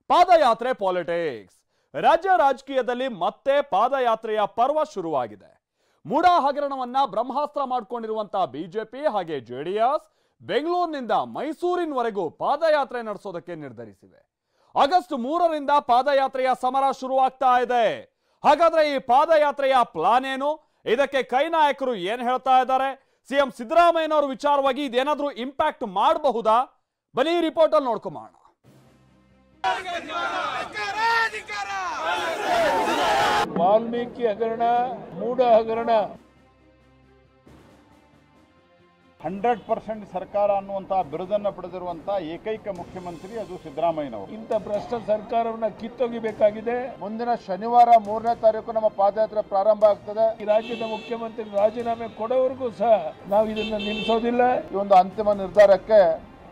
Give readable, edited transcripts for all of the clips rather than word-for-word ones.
ಪಾದಯಾತ್ರೆ ಪಾಲಿಟಿಕ್ಸ್. ರಾಜ್ಯ ರಾಜಕೀಯದಲ್ಲಿ ಮತ್ತೆ ಪಾದಯಾತ್ರೆಯ ಪರ್ವ ಶುರುವಾಗಿದೆ. ಮೂಡಾ ಹಗರಣವನ್ನ ಬ್ರಹ್ಮಾಸ್ತ್ರ ಮಾಡಿಕೊಂಡಿರುವಂತಹ ಬಿಜೆಪಿ ಹಾಗೆ ಜೆಡಿಎಸ್ ಬೆಂಗಳೂರಿನಿಂದ ಮೈಸೂರಿನವರೆಗೂ ಪಾದಯಾತ್ರೆ ನಡೆಸೋದಕ್ಕೆ ನಿರ್ಧರಿಸಿವೆ. ಆಗಸ್ಟ್ 3ರಿಂದ ಪಾದಯಾತ್ರೆಯ ಸಮರ ಶುರುವಾಗ್ತಾ ಇದೆ. ಹಾಗಾದ್ರೆ ಈ ಪಾದಯಾತ್ರೆಯ ಪ್ಲಾನ್ ಏನು? ಇದಕ್ಕೆ ಕೈ ನಾಯಕರು ಏನ್ ಹೇಳ್ತಾ ಇದ್ದಾರೆ? ಸಿಎಂ ಸಿದ್ದರಾಮಯ್ಯನವರ ವಿಚಾರವಾಗಿ ಇದೇನಾದ್ರೂ ಇಂಪ್ಯಾಕ್ಟ್ ಮಾಡಬಹುದಾ? ಬನ್ನಿ ಈ ರಿಪೋರ್ಟ್ ಅಲ್ಲಿ ನೋಡ್ಕೊಂಬೋಣ. ವಾಲ್ಮೀಕಿ ಹಗರಣ, ಮೂಡ ಹಗರಣ 100% ಸರ್ಕಾರ ಅನ್ನುವಂತಹ ಬಿರುದನ್ನು ಪಡೆದಿರುವಂತಹ ಏಕೈಕ ಮುಖ್ಯಮಂತ್ರಿ ಅದು ಸಿದ್ದರಾಮಯ್ಯನವರು. ಇಂಥ ಭ್ರಷ್ಟ ಸರ್ಕಾರವನ್ನ ಕಿತ್ತೊಗಿಬೇಕಾಗಿದೆ. ಮುಂದಿನ ಶನಿವಾರ 3ನೇ ತಾರೀಕು ನಮ್ಮ ಪಾದಯಾತ್ರೆ ಪ್ರಾರಂಭ ಆಗ್ತದೆ. ಈ ರಾಜ್ಯದ ಮುಖ್ಯಮಂತ್ರಿ ರಾಜೀನಾಮೆ ಕೊಡೋವರೆಗೂ ಸಹ ನಾವು ಇದನ್ನ ನಿಲ್ಲಿಸೋದಿಲ್ಲ. ಈ ಒಂದು ಅಂತಿಮ ನಿರ್ಧಾರಕ್ಕೆ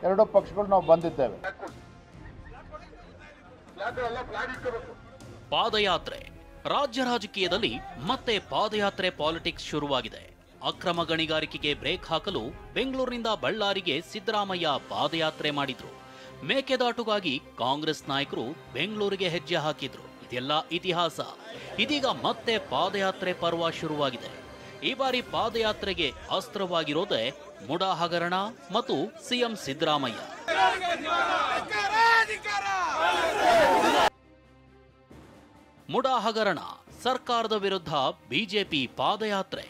ಎರಡೂ ಪಕ್ಷಗಳು ನಾವು ಬಂದಿದ್ದೇವೆ. ಪಾದಯಾತ್ರೆ ರಾಜ್ಯ ರಾಜಕೀಯದಲ್ಲಿ ಮತ್ತೆ ಪಾದಯಾತ್ರೆ ಪಾಲಿಟಿಕ್ಸ್ ಶುರುವಾಗಿದೆ. ಅಕ್ರಮ ಗಣಿಗಾರಿಕೆಗೆ ಬ್ರೇಕ್ ಹಾಕಲು ಬೆಂಗಳೂರಿನಿಂದ ಬಳ್ಳಾರಿಗೆ ಸಿದ್ದರಾಮಯ್ಯ ಪಾದಯಾತ್ರೆ ಮಾಡಿದ್ರು. ಮೇಕೆದಾಟುಗಾಗಿ ಕಾಂಗ್ರೆಸ್ ನಾಯಕರು ಬೆಂಗಳೂರಿಗೆ ಹೆಜ್ಜೆ ಹಾಕಿದ್ರು. ಇದೆಲ್ಲ ಇತಿಹಾಸ. ಇದೀಗ ಮತ್ತೆ ಪಾದಯಾತ್ರೆ ಪರ್ವ ಶುರುವಾಗಿದೆ. ಈ ಬಾರಿ ಪಾದಯಾತ್ರೆಗೆ ಅಸ್ತ್ರವಾಗಿರೋದೇ ಮುಡಾ ಹಗರಣ ಮತ್ತು ಸಿಎಂ ಸಿದ್ದರಾಮಯ್ಯ. ಮುಡಾ ಹಗರಣ, ಸರ್ಕಾರದ ವಿರುದ್ಧ ಬಿಜೆಪಿ ಪಾದಯಾತ್ರೆ.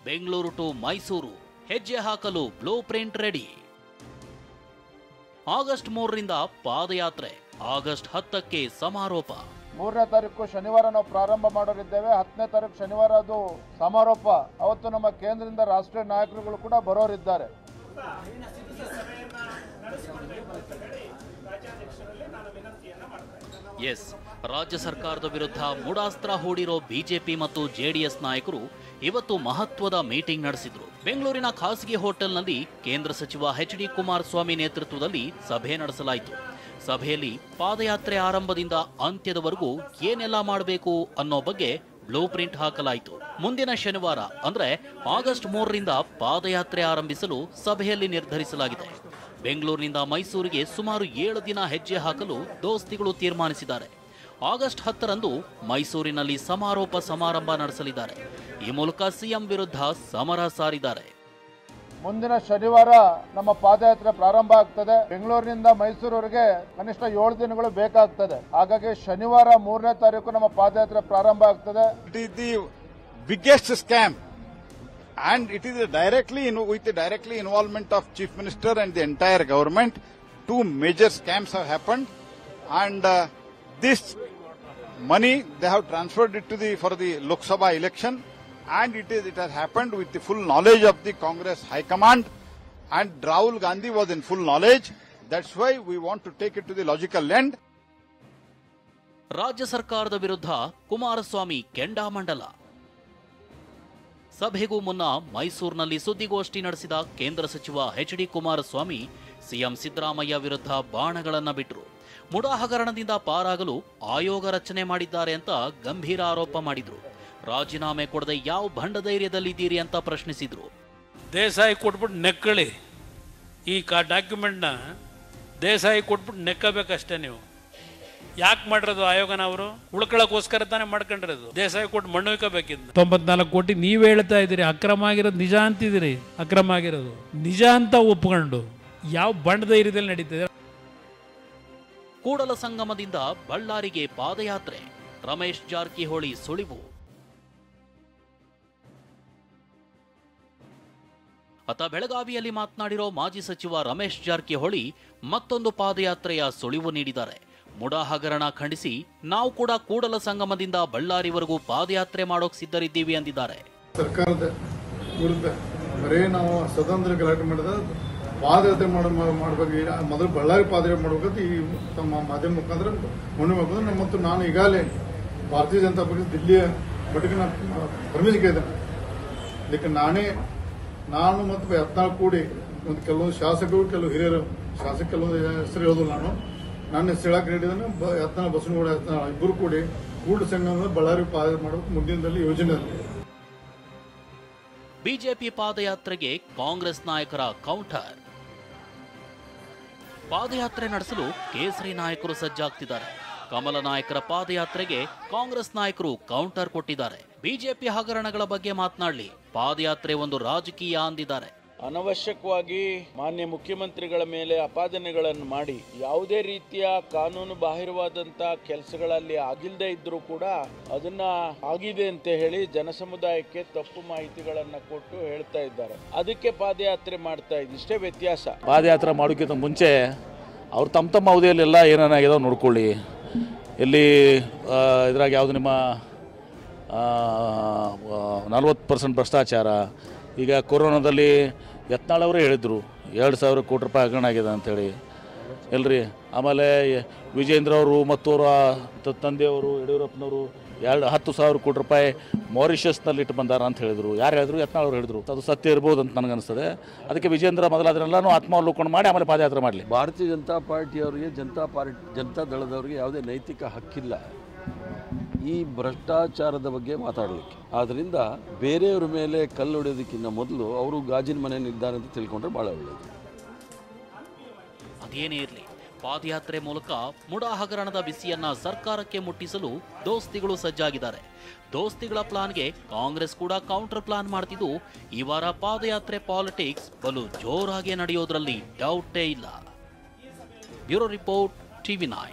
ಬೆಂಗಳೂರು ಟು ಮೈಸೂರು ಹೆಜ್ಜೆ ಹಾಕಲು ಬ್ಲೂ ಪ್ರಿಂಟ್ ರೆಡಿ. ಆಗಸ್ಟ್ 3ರಿಂದ ಪಾದಯಾತ್ರೆ, ಆಗಸ್ಟ್ 10ಕ್ಕೆ ಸಮಾರೋಪ. 3ನೇ ತಾರೀಕು ಶನಿವಾರ ನಾವು ಪ್ರಾರಂಭ ಮಾಡೋರಿದ್ದೇವೆ. 10ನೇ ತಾರೀಕು ಶನಿವಾರ ಅದು ಸಮಾರೋಪ. ಅವತ್ತು ನಮ್ಮ ಕೇಂದ್ರದಿಂದ ರಾಷ್ಟ್ರೀಯ ನಾಯಕರುಗಳು ಕೂಡ ಬರೋರಿದ್ದಾರೆ. ಎಸ್, ರಾಜ್ಯ ಸರ್ಕಾರದ ವಿರುದ್ಧ ಮೂಡಾಸ್ತ್ರ ಹೂಡಿರೋ ಬಿಜೆಪಿ ಮತ್ತು ಜೆಡಿಎಸ್ ನಾಯಕರು ಇವತ್ತು ಮಹತ್ವದ ಮೀಟಿಂಗ್ ನಡೆಸಿದ್ರು. ಬೆಂಗಳೂರಿನ ಖಾಸಗಿ ಹೋಟೆಲ್ನಲ್ಲಿ ಕೇಂದ್ರ ಸಚಿವ ಎಚ್.ಡಿ. ಕುಮಾರಸ್ವಾಮಿ ನೇತೃತ್ವದಲ್ಲಿ ಸಭೆ ನಡೆಸಲಾಯಿತು. ಸಭೆಯಲ್ಲಿ ಪಾದಯಾತ್ರೆ ಆರಂಭದಿಂದ ಅಂತ್ಯದವರೆಗೂ ಏನೆಲ್ಲ ಮಾಡಬೇಕು ಅನ್ನೋ ಬಗ್ಗೆ ಬ್ಲೂ ಪ್ರಿಂಟ್ ಹಾಕಲಾಯಿತು. ಮುಂದಿನ ಶನಿವಾರ ಅಂದ್ರೆ ಆಗಸ್ಟ್ 3ರಿಂದ ಪಾದಯಾತ್ರೆ ಆರಂಭಿಸಲು ಸಭೆಯಲ್ಲಿ ನಿರ್ಧರಿಸಲಾಗಿದೆ. ಬೆಂಗಳೂರಿನಿಂದ ಮೈಸೂರಿಗೆ ಸುಮಾರು 7 ದಿನ ಹೆಜ್ಜೆ ಹಾಕಲು ದೋಸ್ತಿಗಳು ತೀರ್ಮಾನಿಸಿದ್ದಾರೆ. ಆಗಸ್ಟ್ 10ರಂದು ಮೈಸೂರಿನಲ್ಲಿ ಸಮಾರೋಪ ಸಮಾರಂಭ ನಡೆಸಲಿದ್ದಾರೆ. ಈ ಮೂಲಕ ಸಿಎಂ ವಿರುದ್ಧ ಸಮರ ಸಾರಿದ್ದಾರೆ. ಮುಂದಿನ ಶನಿವಾರ ನಮ್ಮ ಪಾದಯಾತ್ರೆ ಪ್ರಾರಂಭ ಆಗ್ತದೆ. ಬೆಂಗಳೂರಿನಿಂದ ಮೈಸೂರುವರೆಗೆ ಕನಿಷ್ಠ 7 ದಿನಗಳು ಬೇಕಾಗ್ತದೆ. ಹಾಗಾಗಿ ಶನಿವಾರ 3ನೇ ತಾರೀಕು ನಮ್ಮ ಪಾದಯಾತ್ರೆ ಪ್ರಾರಂಭ ಆಗ್ತದೆ. It is the biggest scam, and it is with the directly involvement of Chief Minister and the entire government. 2 major scams have happened, and this money they have transferred it for the Lok Sabha election, and it has happened with the full knowledge of the Congress High Command, and Rahul Gandhi was in full knowledge. That's why we want to take it to the logical end. ರಾಜ್ಯ ಸರ್ಕಾರದ ವಿರುದ್ಧ ಕುಮಾರಸ್ವಾಮಿ ಕೆಂಡಾಮಂಡಲ. ಸಭೆಗೂ ಮುನ್ನ ಮೈಸೂರಿನಲ್ಲಿ ಸುದ್ದಿಗೋಷ್ಠಿ ನಡೆಸಿದ ಕೇಂದ್ರ ಸಚಿವ H D. Kumaraswamy CM Siddaramaiah ವಿರುದ್ಧ ಬಾಣಗಳನ್ನ ಬಿಟ್ಟರು. ಮುಡಾ ಹಗರಣದಿಂದ ಪಾರಾಗಲು ಆಯೋಗ ರಚನೆ ಮಾಡಿದ್ದಾರೆ ಅಂತ ಗಂಭೀರ ಆರೋಪ ಮಾಡಿದ್ರು. ರಾಜೀನಾಮೆ ಕೊಡದೆ ಯಾವ ಭಂಡ ಧೈರ್ಯದಲ್ಲಿದ್ದೀರಿ ಅಂತ ಪ್ರಶ್ನಿಸಿದ್ರು. ದೇಸಾಯಿ ಕೊಟ್ಬಿಟ್ಟು ನೆಕ್ಕಳಿ. ಈ ಡಾಕ್ಯುಮೆಂಟ್ನ ದೇಸಾಯಿ ಕೊಟ್ಬಿಟ್ಟು ನೆಕ್ಕಬೇಕಷ್ಟೇ. ನೀವು ಯಾಕೆ ಮಾಡಿರೋದು ಆಯೋಗನ? ಅವರು ಉಳ್ಕೊಳ್ಳೋಕ್ಕೋಸ್ಕರ ತಾನೇ ಮಾಡ್ಕೊಂಡಿರೋದು. ದೇಸಾಯಿ ಕೊಟ್ಟು ಮಣ್ಣು ಇಕ್ಕಬೇಕಿದ್ದು. 94 ಕೋಟಿ ನೀವೇ ಹೇಳ್ತಾ ಇದ್ದೀರಿ ಅಕ್ರಮ ಆಗಿರೋದು ನಿಜ ಅಂತಿದ್ದೀರಿ. ಅಕ್ರಮ ಆಗಿರೋದು ನಿಜ ಅಂತ ಒಪ್ಕೊಂಡು ಯಾವ ಬಂಡ ಧೈರ್ಯದಲ್ಲಿ ನಡೀತಿದೆ? ಕೂಡಲ ಸಂಗಮದಿಂದ ಬಳ್ಳಾರಿಗೆ ಪಾದಯಾತ್ರೆ, ರಮೇಶ್ ಜಾರಕಿಹೊಳಿ ಸುಳಿವು. ಬೆಳಗಾವಿಯಲ್ಲಿ ಮಾತನಾಡಿರೋ ಮಾಜಿ ಸಚಿವ ರಮೇಶ್ ಜಾರಕಿಹೊಳಿ ಮತ್ತೊಂದು ಪಾದಯಾತ್ರೆಯ ಸುಳಿವು ನೀಡಿದ್ದಾರೆ. ಮುಡಾ ಹಗರಣ ಖಂಡಿಸಿ ನಾವು ಕೂಡ ಕೂಡಲ ಸಂಗಮದಿಂದ ಬಳ್ಳಾರಿವರೆಗೂ ಪಾದಯಾತ್ರೆ ಮಾಡೋಕ್ ಸಿದ್ಧರಿದ್ದೀವಿ ಅಂದಿದ್ದಾರೆ. ಸರ್ಕಾರದ ವಿರುದ್ಧ ಬರೇ ನಾವು ಸ್ವತಂತ್ರ ಗಲಾಟೆ ಮಾಡಿದ ಪಾದಯಾತ್ರೆ ಮಾಡಬೇಕು. ಮೊದಲು ಬಳ್ಳಾರಿ ಪಾದಯಾತ್ರೆ ಮಾಡಬೇಕಂತ ಈ ತಮ್ಮ ಮಾಧ್ಯಮ ಮುಖಾಂತರ ಮನವಿ ಮಾಡ್ಕೊಂಡು ಮತ್ತು ನಾನು ಈಗಾಗಲೇ ಭಾರತೀಯ ಜನತಾ ಪಕ್ಷ ದಿಲ್ಲಿಯ ಮಟ್ಟಿಗೆ ನಾನು ಪರ್ಮಿಷನ್ ಕೇಳಿದ್ದೇನೆ. ಇದಕ್ಕೆ ನಾನು ಮತ್ತು 14 ಕೂಡಿ ಒಂದು ಕೆಲವೊಂದು ಶಾಸಕರು, ಕೆಲವು ಹಿರಿಯರು ಶಾಸಕ, ಕೆಲವೊಂದು ಹೆಸರು ಹೇಳೋದು ನನ್ನ ಹೆಸರು ಹೇಳಕ್ಕೆ ಹೇಳಿದ್ದಾನೆ. 14 ಬಸವನಗೌಡ ಇಬ್ಬರು ಕೂಡಿ ಕೂಡಲ ಸಂಗಮದ ಬಳ್ಳಾರಿ ಪಾದಯಾತ್ರೆ ಮಾಡಬೇಕು ಮುಂದಿನದಲ್ಲಿ ಯೋಜನೆ. ಬಿಜೆಪಿ ಪಾದಯಾತ್ರೆಗೆ ಕಾಂಗ್ರೆಸ್ ನಾಯಕರ ಕೌಂಟರ್. ಪಾದಯಾತ್ರೆ ನಡೆಸಲು ಕೇಸರಿ ನಾಯಕರು ಸಜ್ಜಾಗ್ತಿದ್ದಾರೆ. ಕಮಲ ನಾಯಕರ ಪಾದಯಾತ್ರೆಗೆ ಕಾಂಗ್ರೆಸ್ ನಾಯಕರು ಕೌಂಟರ್ ಕೊಟ್ಟಿದ್ದಾರೆ. ಬಿಜೆಪಿ ಹಗರಣಗಳ ಬಗ್ಗೆ ಮಾತನಾಡಲಿ, ಪಾದಯಾತ್ರೆ ಒಂದು ರಾಜಕೀಯ ಅಂದಿದ್ದಾರೆ. ಅನವಶ್ಯಕವಾಗಿ ಮಾನ್ಯ ಮುಖ್ಯಮಂತ್ರಿಗಳ ಮೇಲೆ ಅಪಾದನೆಗಳನ್ನು ಮಾಡಿ ಯಾವುದೇ ರೀತಿಯ ಕಾನೂನು ಬಾಹಿರವಾದಂಥ ಕೆಲಸಗಳಲ್ಲಿ ಆಗಿಲ್ಲದೆ ಇದ್ರೂ ಕೂಡ ಅದನ್ನ ಆಗಿದೆ ಅಂತ ಹೇಳಿ ಜನಸಮುದಾಯಕ್ಕೆ ತಪ್ಪು ಮಾಹಿತಿಗಳನ್ನು ಕೊಟ್ಟು ಹೇಳ್ತಾ ಇದ್ದಾರೆ. ಅದಕ್ಕೆ ಪಾದಯಾತ್ರೆ ಮಾಡ್ತಾ ಇದ್ದು, ಇಷ್ಟೇ ವ್ಯತ್ಯಾಸ. ಪಾದಯಾತ್ರೆ ಮಾಡೋಕ್ಕಿಂತ ಮುಂಚೆ ಅವ್ರು ತಮ್ಮ ಅವಧಿಯಲ್ಲೆಲ್ಲ ಏನೇನಾಗಿದಾವೆ ನೋಡ್ಕೊಳ್ಳಿ. ಇಲ್ಲಿ ಇದ್ರಾಗ ಯಾವುದು ನಿಮ್ಮ 40% ಭ್ರಷ್ಟಾಚಾರ. ಈಗ ಕೊರೋನಾದಲ್ಲಿ ಯತ್ನಾಳ್ ಅವರೇ ಹೇಳಿದರು 2,000 ಕೋಟಿ ರೂಪಾಯಿ ಹಗರಣ ಆಗಿದೆ ಅಂಥೇಳಿ ಎಲ್ರಿ. ಆಮೇಲೆ ವಿಜೇಂದ್ರ ಅವರು ಮತ್ತು ಅವರ ತಂದೆಯವರು ಯಡಿಯೂರಪ್ಪನವರು 10,000 ಕೋಟಿ ರೂಪಾಯಿ ಮಾರಿಷಸ್ನಲ್ಲಿ ಇಟ್ಟು ಬಂದಾರ ಅಂತ ಹೇಳಿದರು. ಯಾರು ಹೇಳಿದ್ರು? ಯತ್ನಾಳ್ ಅವರು ಹೇಳಿದರು. ಅದು ಸತ್ಯ ಇರ್ಬೋದು ಅಂತ ನನಗನ್ನಿಸ್ತದೆ. ಅದಕ್ಕೆ ವಿಜೇಂದ್ರ ಮೊದಲಾದ್ರೆಲ್ಲನೂ ಆತ್ಮಾವಲೋಕನ ಮಾಡಿ ಆಮೇಲೆ ಪಾದಯಾತ್ರೆ ಮಾಡಲಿ. ಭಾರತೀಯ ಜನತಾ ಪಾರ್ಟಿಯವರಿಗೆ ಜನತಾ ದಳದವರಿಗೆ ಯಾವುದೇ ನೈತಿಕ ಹಕ್ಕಿಲ್ಲ ಈ ಭ್ರಷ್ಟಾಚಾರದ ಬಗ್ಗೆ ಮಾತಾಡಲಿಕ್ಕೆ. ಆದ್ದರಿಂದ ಬೇರೆಯವ್ರ ಮೇಲೆ ಕಲ್ಲು ಹೊಡೆಯೋದಕ್ಕಿಂತ ಮೊದಲು ಅವರು ಗಾಜಿನ ಮನೆ ನಿರ್ಧಾರ ಅಂತ ತಿಳ್ಕೊಂಡ್ರೆ ಭಾಳ ಒಳ್ಳೆಯದು. ಅದೇನೇ ಇರಲಿ, ಪಾದಯಾತ್ರೆ ಮೂಲಕ ಮುಡಾ ಹಗರಣದ ಬಿಸಿಯನ್ನ ಸರ್ಕಾರಕ್ಕೆ ಮುಟ್ಟಿಸಲು ದೋಸ್ತಿಗಳು ಸಜ್ಜಾಗಿದ್ದಾರೆ. ದೋಸ್ತಿಗಳ ಪ್ಲಾನ್ಗೆ ಕಾಂಗ್ರೆಸ್ ಕೂಡ ಕೌಂಟರ್ ಪ್ಲಾನ್ ಮಾಡ್ತಿದ್ದು, ಈ ವಾರ ಪಾದಯಾತ್ರೆ ಪಾಲಿಟಿಕ್ಸ್ ಬಲು ಜೋರಾಗಿ ನಡೆಯೋದ್ರಲ್ಲಿ ಡೌಟೇ ಇಲ್ಲ. Bureau report, TV9.